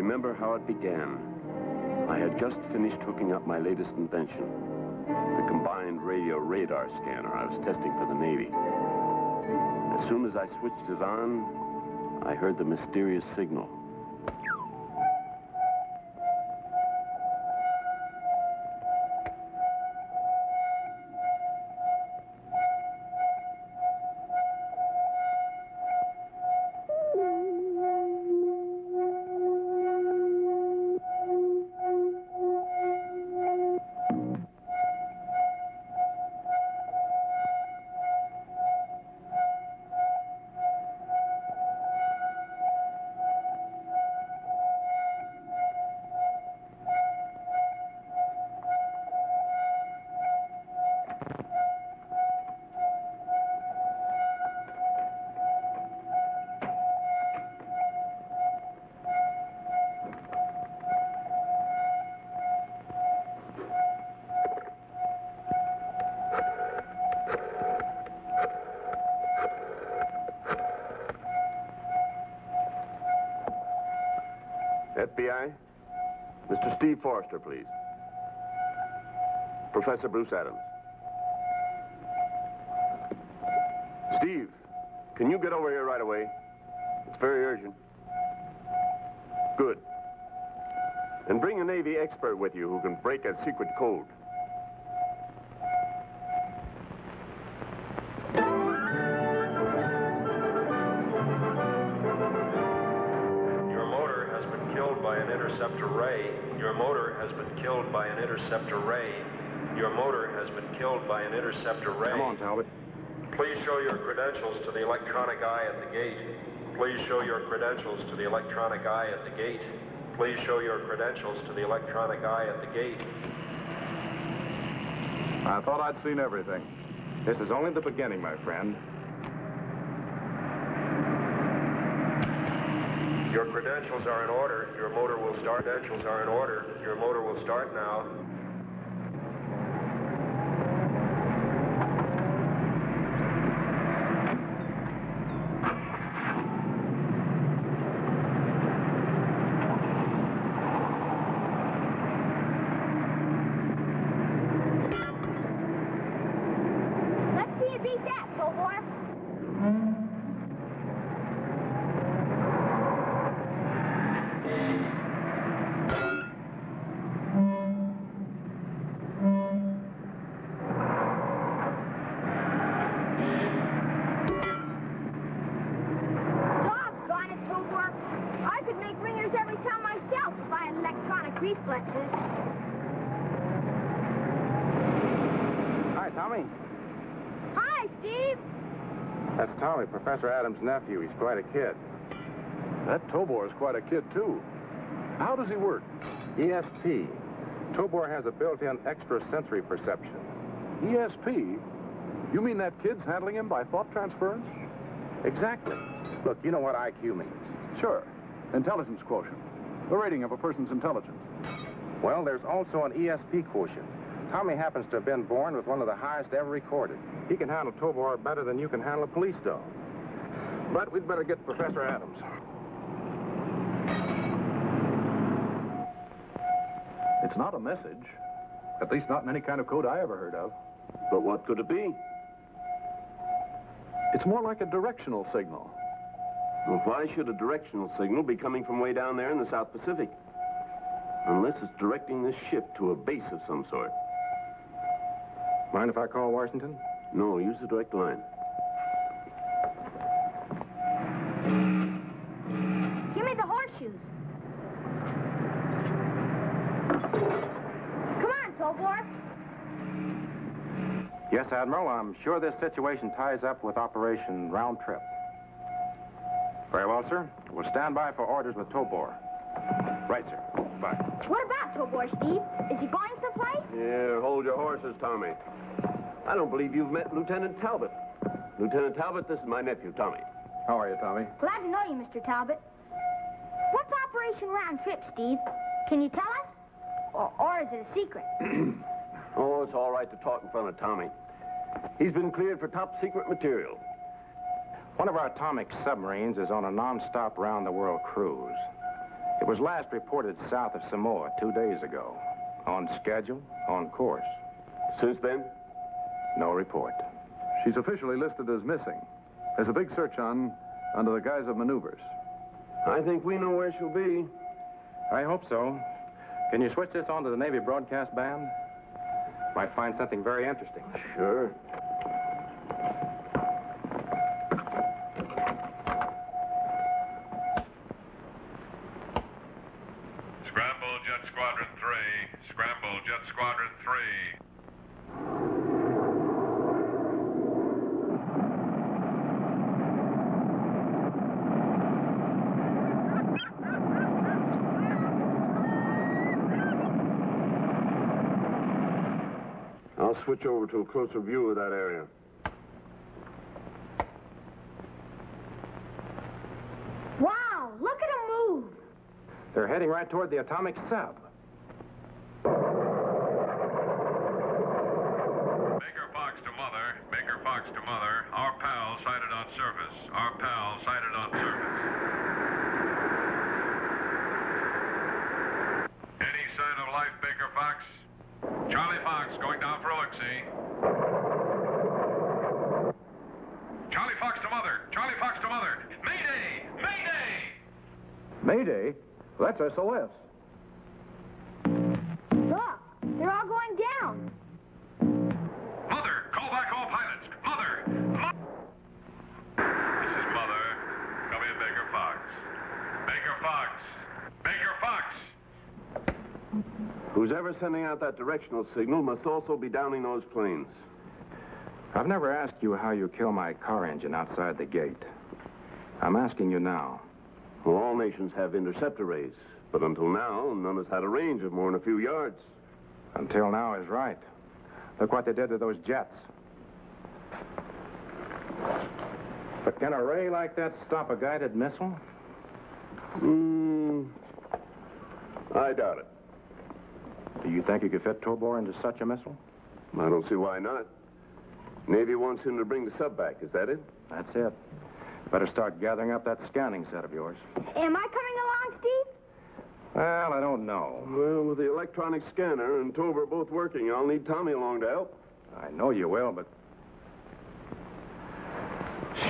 remember how it began. I had just finished hooking up my latest invention, the combined radio radar scanner I was testing for the Navy. As soon as I switched it on, I heard the mysterious signal. FBI? Mr. Steve Forrester, please. Professor Bruce Adams. Steve, can you get over here right away? It's very urgent. Good. And bring a Navy expert with you who can break a secret code. Your motor has been killed by an interceptor ray. Your motor has been killed by an interceptor ray. Come on, Talbot. Please show your credentials to the electronic eye at the gate. Please show your credentials to the electronic eye at the gate. Please show your credentials to the electronic eye at the gate. I thought I'd seen everything. This is only the beginning, my friend. Your credentials are in order. Your motor will start. Credentials are in order. Your motor will start now. Let's see you beat that, Tobor. Reflexes. Hi, Tommy. Hi, Steve. That's Tommy, Professor Adams' nephew. He's quite a kid. That Tobor is quite a kid, too. How does he work? ESP. Tobor has a built-in extrasensory perception. ESP? You mean that kid's handling him by thought transference? Exactly. Look, you know what IQ means. Sure. Intelligence quotient. The rating of a person's intelligence. Well, there's also an ESP quotient. Tommy happens to have been born with one of the highest ever recorded. He can handle Tobor better than you can handle a police dog. But we'd better get Professor Adams. It's not a message. At least not in any kind of code I ever heard of. But what could it be? It's more like a directional signal. Well, why should a directional signal be coming from way down there in the South Pacific? Unless it's directing this ship to a base of some sort. Mind if I call Washington? No, use the direct line. Give me the horseshoes. Come on, Tobor. Yes, Admiral. I'm sure this situation ties up with Operation Round Trip. Very well, sir. We'll stand by for orders with Tobor. Right, sir. Bye. What about Tobor, Steve? Is he going someplace? Here, hold your horses, Tommy. I don't believe you've met Lieutenant Talbot. Lieutenant Talbot, this is my nephew, Tommy. How are you, Tommy? Glad to know you, Mr. Talbot. What's Operation Round Trip, Steve? Can you tell us? Or is it a secret? Oh, it's all right to talk in front of Tommy. He's been cleared for top secret material. One of our atomic submarines is on a non-stop round-the-world cruise. It Was last reported south of Samoa 2 days ago. On schedule, on course. Since then? No report. She's officially listed as missing. There's a big search on under the guise of maneuvers. I think we know where she'll be. I hope so. Can you switch this on to the Navy broadcast band? Might find something very interesting. Sure. Scramble Jet Squadron 3. Scramble Jet Squadron 3. I'll switch over to a closer view of that area. Wow, look at them move. They're heading right toward the atomic sub. Baker Fox to Mother. Baker Fox to Mother. Our pal sighted on surface. Our pal sighted on surface. Any sign of life, Baker Fox? Charlie Fox going down for a look-see. Charlie Fox to Mother. Charlie Fox to Mother. Mayday! Mayday! Mayday? That's SOS. Look, they're all going down. Mother, call back all pilots. Mother! This is Mother. Come in, Baker Fox. Baker Fox. Baker Fox! Who's ever sending out that directional signal must also be downing those planes. I've never asked you how you kill my car engine outside the gate. I'm asking you now. Well, all nations have interceptor rays, but until now, none has had a range of more than a few yards. Until now is right. Look what they did to those jets. But can a ray like that stop a guided missile? I doubt it. Do you think you could fit Tobor into such a missile? I don't see why not. Navy wants him to bring the sub back, is that it? That's it. Better start gathering up that scanning set of yours. Am I coming along, Steve? Well, I don't know. Well, with the electronic scanner and Tobor both working, I'll need Tommy along to help. I know you will, but...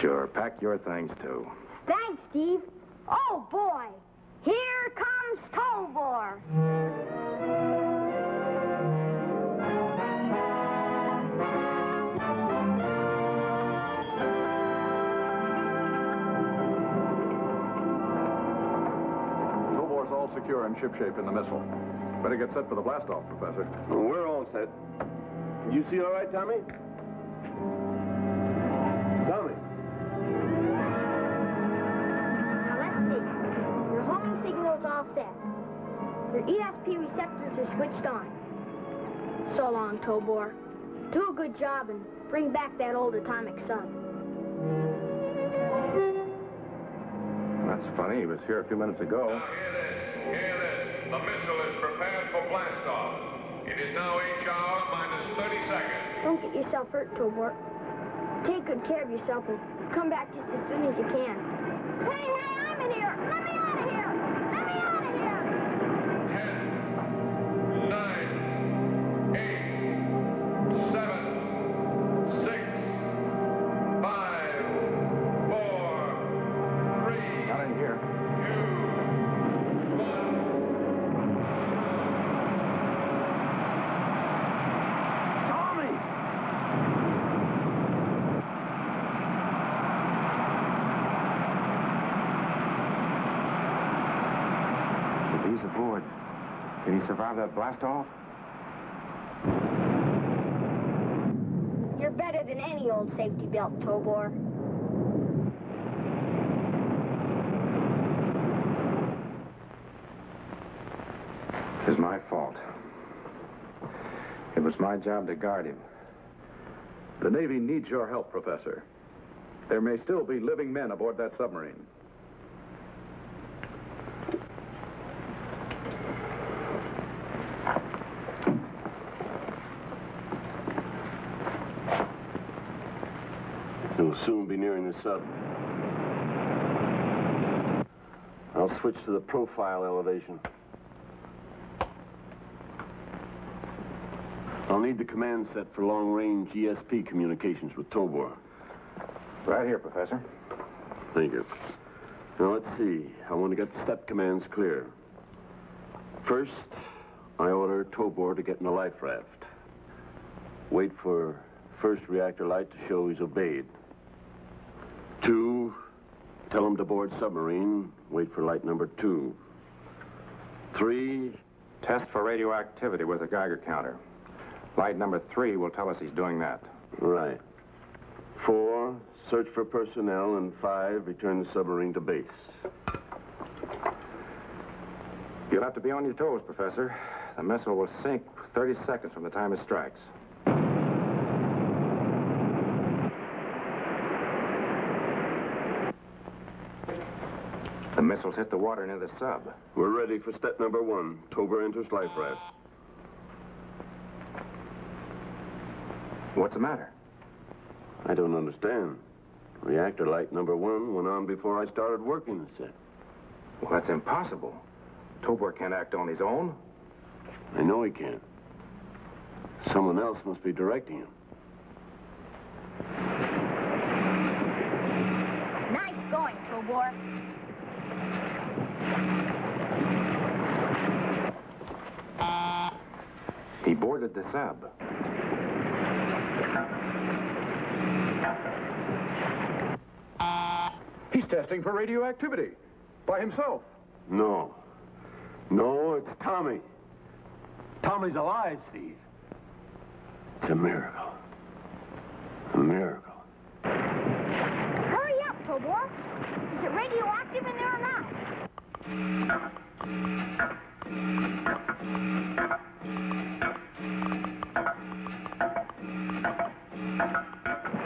Sure, pack your things, too. Thanks, Steve. Oh, boy. Here comes Tobor. All secure and shipshape in the missile. Better get set for the blast-off, Professor. Well, we're all set. You see all right, Tommy? Tommy. Now, let's see. Your homing signal's all set. Your ESP receptors are switched on. So long, Tobor. Do a good job and bring back that old atomic sub. That's funny. He was here a few minutes ago. Now, hear this. The missile is prepared for blast-off. It is now H hour minus 30 seconds. Don't get yourself hurt, Tobor. Take good care of yourself and come back just as soon as you can. Hey, I'm in here! Let me out of here! Let me out of here! 10, 9, 8, 7, 6, 5, 4, 3, Not in here. 2, 1. Tommy! If he's aboard, can he survive that blast-off? You're better than any old safety belt, Tobor. It's my fault. It was my job to guard him. The Navy needs your help, Professor. There may still be living men aboard that submarine. He'll soon be nearing the sub. I'll switch to the profile elevation. I'll need the command set for long-range ESP communications with Tobor. Right here, Professor. Thank you. Now, let's see. I want to get the step commands clear. First, I order Tobor to get in a life raft. Wait for first reactor light to show he's obeyed. 2, tell him to board submarine. Wait for light number 2. 3, Test for radioactivity with a Geiger counter. Light number 3 will tell us he's doing that. right. 4, search for personnel. And 5, return the submarine to base. You'll have to be on your toes, Professor. The missile will sink 30 seconds from the time it strikes. The missiles hit the water near the sub. We're ready for step number 1. Tobor enters life raft. What's the matter? I don't understand. Reactor light number 1 went on before I started working the set. Well, that's impossible. Tobor can't act on his own. I know he can't. Someone else must be directing him. Nice going, Tobor. He boarded the sub. He's testing for radioactivity. By himself. No. No, it's Tommy. Tommy's alive, Steve. It's a miracle. A miracle. Hurry up, Tobor. Is it radioactive in there or not?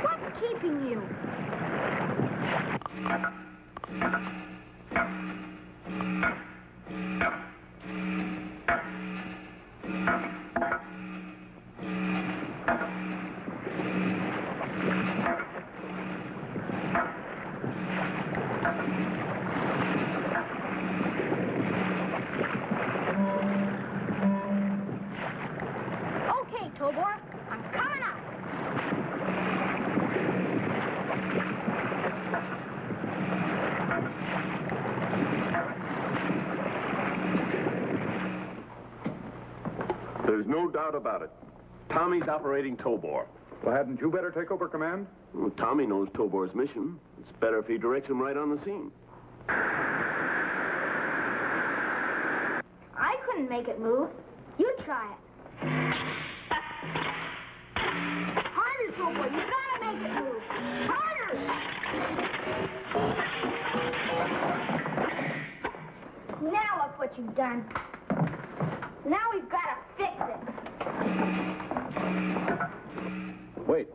What's keeping you? Okay, Tobor. I'm coming up. There's no doubt about it. Tommy's operating Tobor. Well, hadn't you better take over command? Well, Tommy knows Tobor's mission. It's better if he directs him right on the scene. I couldn't make it move. You try it. Harder, Tobor. You gotta make it move. Harder! Now look what you've done. Now we've got to fix it. Wait.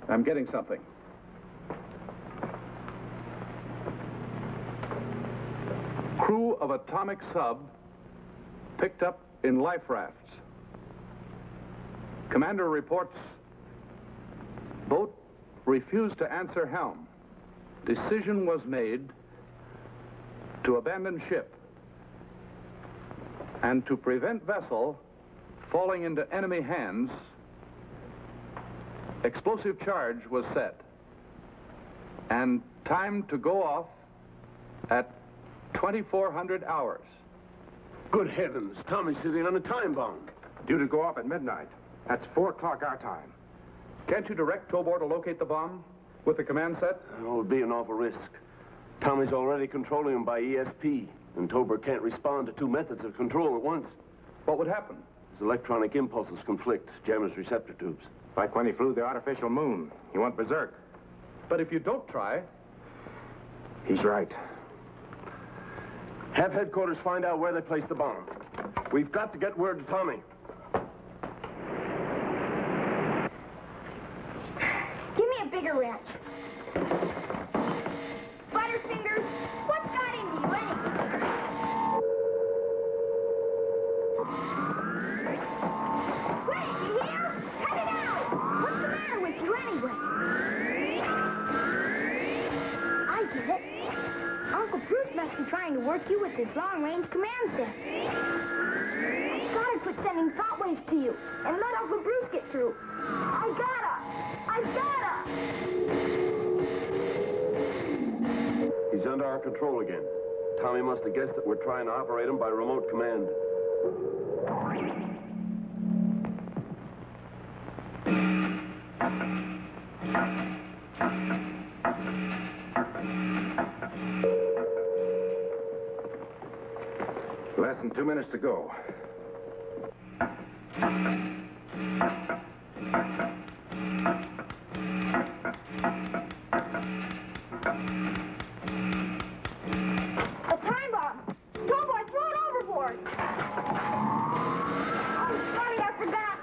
I'm getting something. Crew of atomic sub picked up in life rafts. Commander reports boat refused to answer helm. Decision was made to abandon ship and to prevent vessel falling into enemy hands. Explosive charge was set and time to go off at 2400 hours. Good heavens, Tommy's sitting on a time bomb. Due to go off at midnight. That's 4 o'clock our time. Can't you direct Tobor to locate the bomb with the command set? It would be an awful risk. Tommy's already controlling him by ESP, and Tobor can't respond to 2 methods of control at once. What would happen? His electronic impulses conflict, jam his receptor tubes. Like when he flew the artificial moon. He went berserk. But if you don't try, He's right. Have headquarters find out where they placed the bomb. We've got to get word to Tommy. Give me a bigger wrench. Butterfingers, what's got into you anyway? Quit it, you hear? Cut it out! What's the matter with you anyway? I get it. Uncle Bruce must be trying to work you with this long-range command set. I gotta quit sending thought waves to you and let Uncle Bruce get through. I gotta! He's under our control again. Tommy must have guessed that we're trying to operate him by remote command. Less than 2 minutes to go. A time bomb! Tobor, throw it overboard! Oh, sorry, I forgot.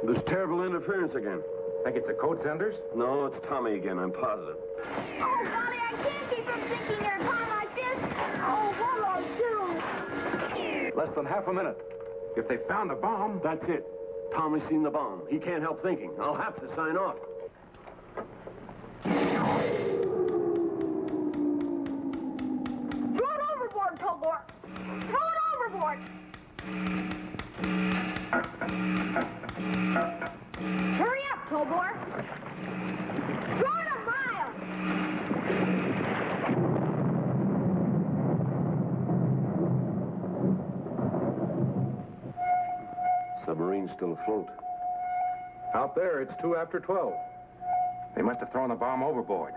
There's terrible interference again. Think it's the code senders? No, it's Tommy again, I'm positive. Oh, golly, I can't keep from thinking at a time like this. Oh, what'll I do? Less than half a minute. If they found the bomb... That's it. Tommy's seen the bomb. He can't help thinking. I'll have to sign off. Throw it overboard, Tobor! Throw it overboard! Hurry up, Tobor! Throw it a mile! Submarine's still afloat. Out there, it's 2 after 12. They must have thrown the bomb overboard.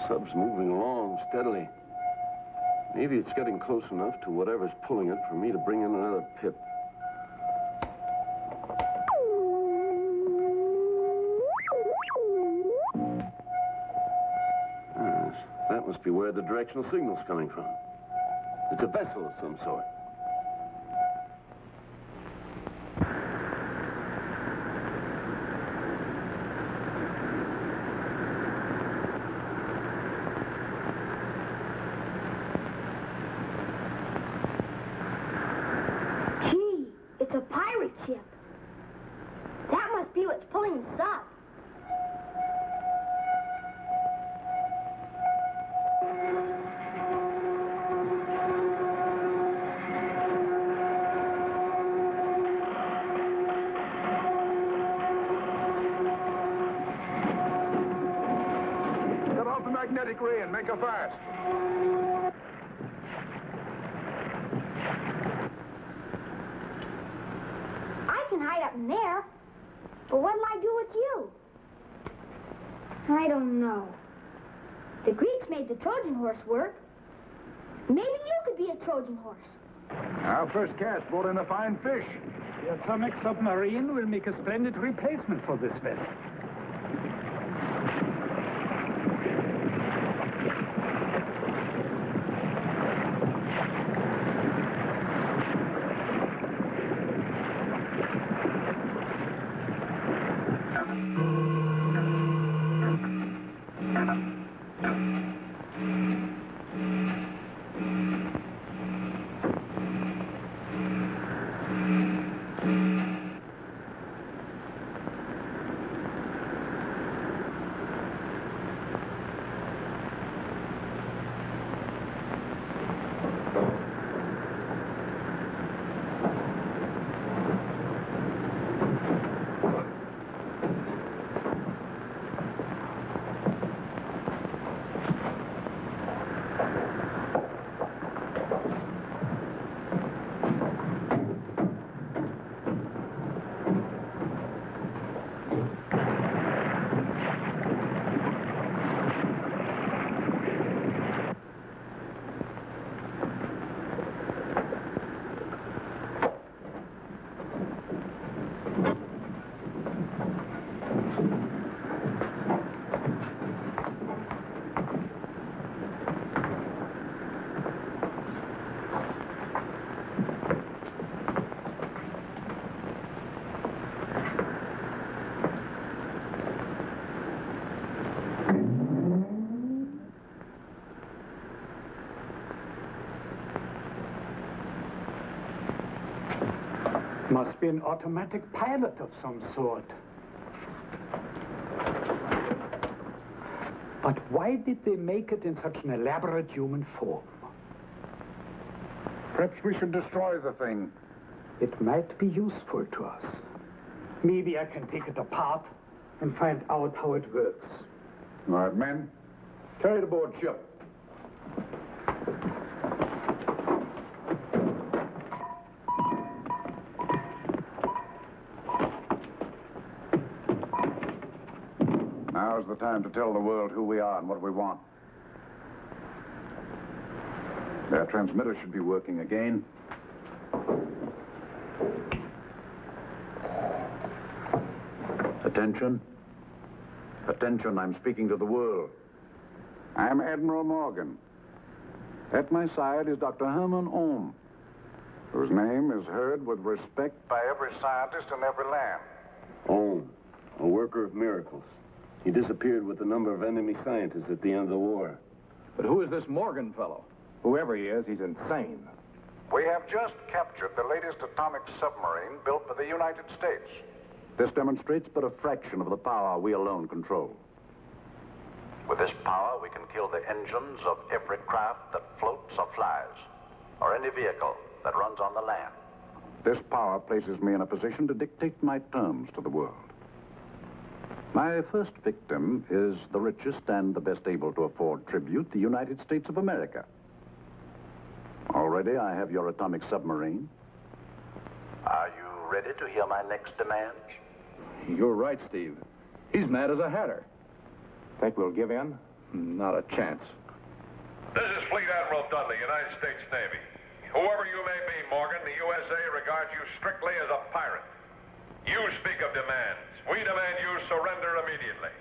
Sub's moving along steadily. Maybe it's getting close enough to whatever's pulling it for me to bring in another pip. Yes, that must be where the directional signal's coming from. It's a vessel of some sort. It's a pirate ship. That must be what's pulling the sub. Cut off the magnetic ray and make her fast. Hide up in there. But what'll I do with you? I don't know. The Greeks made the Trojan horse work. Maybe you could be a Trojan horse. Our first cast brought in a fine fish. The atomic submarine will make a splendid replacement for this vessel. Must be an automatic pilot of some sort. But why did they make it in such an elaborate human form? Perhaps we should destroy the thing. It might be useful to us. Maybe I can take it apart and find out how it works. All right, men. Carry it aboard ship. Now's the time to tell the world who we are and what we want. Their transmitter should be working again. Attention. Attention, I'm speaking to the world. I'm Admiral Morgan. At my side is Dr. Herman Ohm, whose name is heard with respect by every scientist in every land. Ohm, a worker of miracles. He disappeared with a number of enemy scientists at the end of the war. But who is this Morgan fellow? Whoever he is, he's insane. We have just captured the latest atomic submarine built for the United States. This demonstrates but a fraction of the power we alone control. With this power, we can kill the engines of every craft that floats or flies, or any vehicle that runs on the land. This power places me in a position to dictate my terms to the world. My first victim is the richest and the best able to afford tribute, the United States of America. Already I have your atomic submarine. Are you ready to hear my next demands? You're right, Steve. He's mad as a hatter. Think we'll give in? Not a chance. This is Fleet Admiral Dudley, United States Navy. Whoever you may be, Morgan, the USA regards you strictly as a pirate. You speak of demands. We demand you surrender immediately.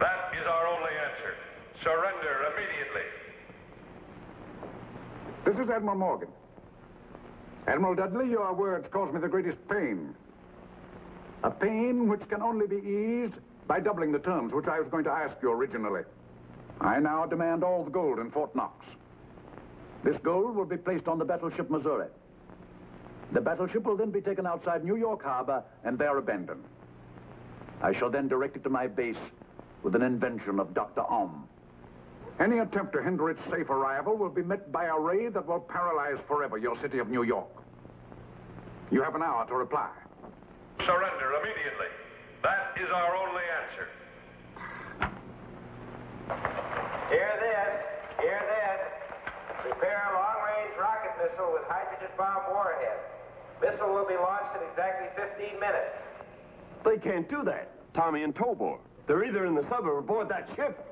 That is our only answer. Surrender immediately. This is Admiral Morgan. Admiral Dudley, your words cause me the greatest pain. A pain which can only be eased by doubling the terms which I was going to ask you originally. I now demand all the gold in Fort Knox. This gold will be placed on the battleship Missouri. The battleship will then be taken outside New York Harbor and there abandoned. I shall then direct it to my base with an invention of Dr. Ohm. Any attempt to hinder its safe arrival will be met by a ray that will paralyze forever your city of New York. You have an hour to reply. Surrender immediately. That is our only answer. Hear this. Hear this. Prepare a long-range rocket missile with hydrogen bomb warhead. Missile will be launched in exactly 15 minutes. They can't do that. Tommy and Tobor. They're either in the sub or aboard that ship.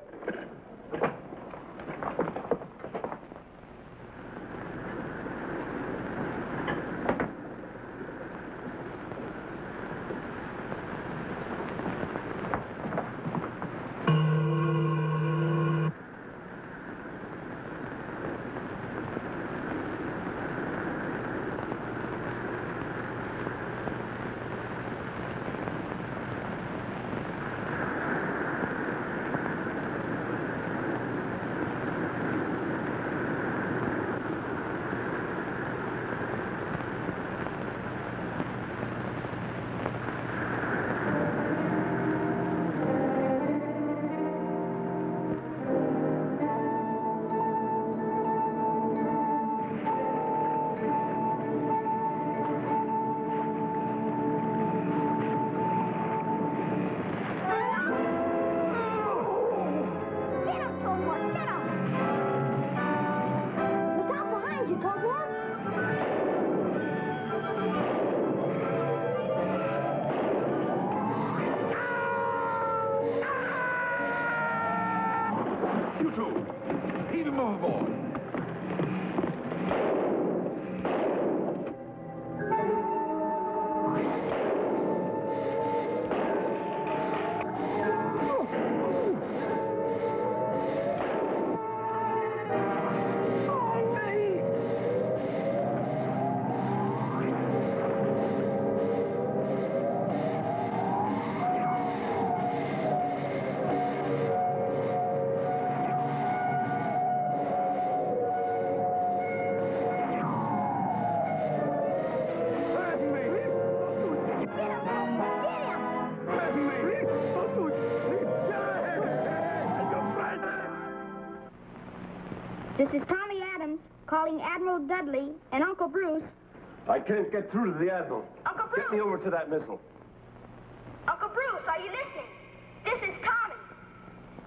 This is Tommy Adams calling Admiral Dudley and Uncle Bruce. I can't get through to the Admiral. Uncle Bruce! Get me over to that missile. Uncle Bruce, are you listening? This is Tommy.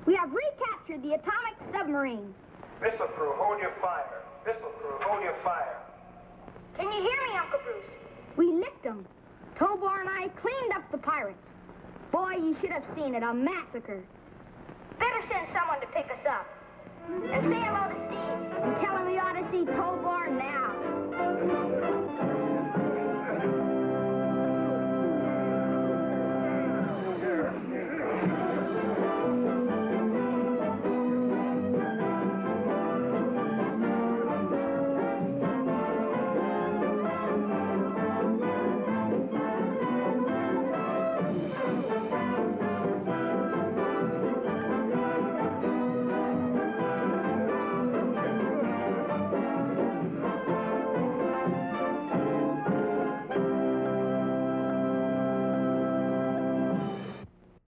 We have recaptured the atomic submarine. Missile crew, hold your fire. Missile crew, hold your fire. Can you hear me, Uncle Bruce? We licked them. Tobor and I cleaned up the pirates. Boy, you should have seen it, a massacre. Better send someone to pick us up. And say hello to Steve. And tell him we ought to see Tobor now.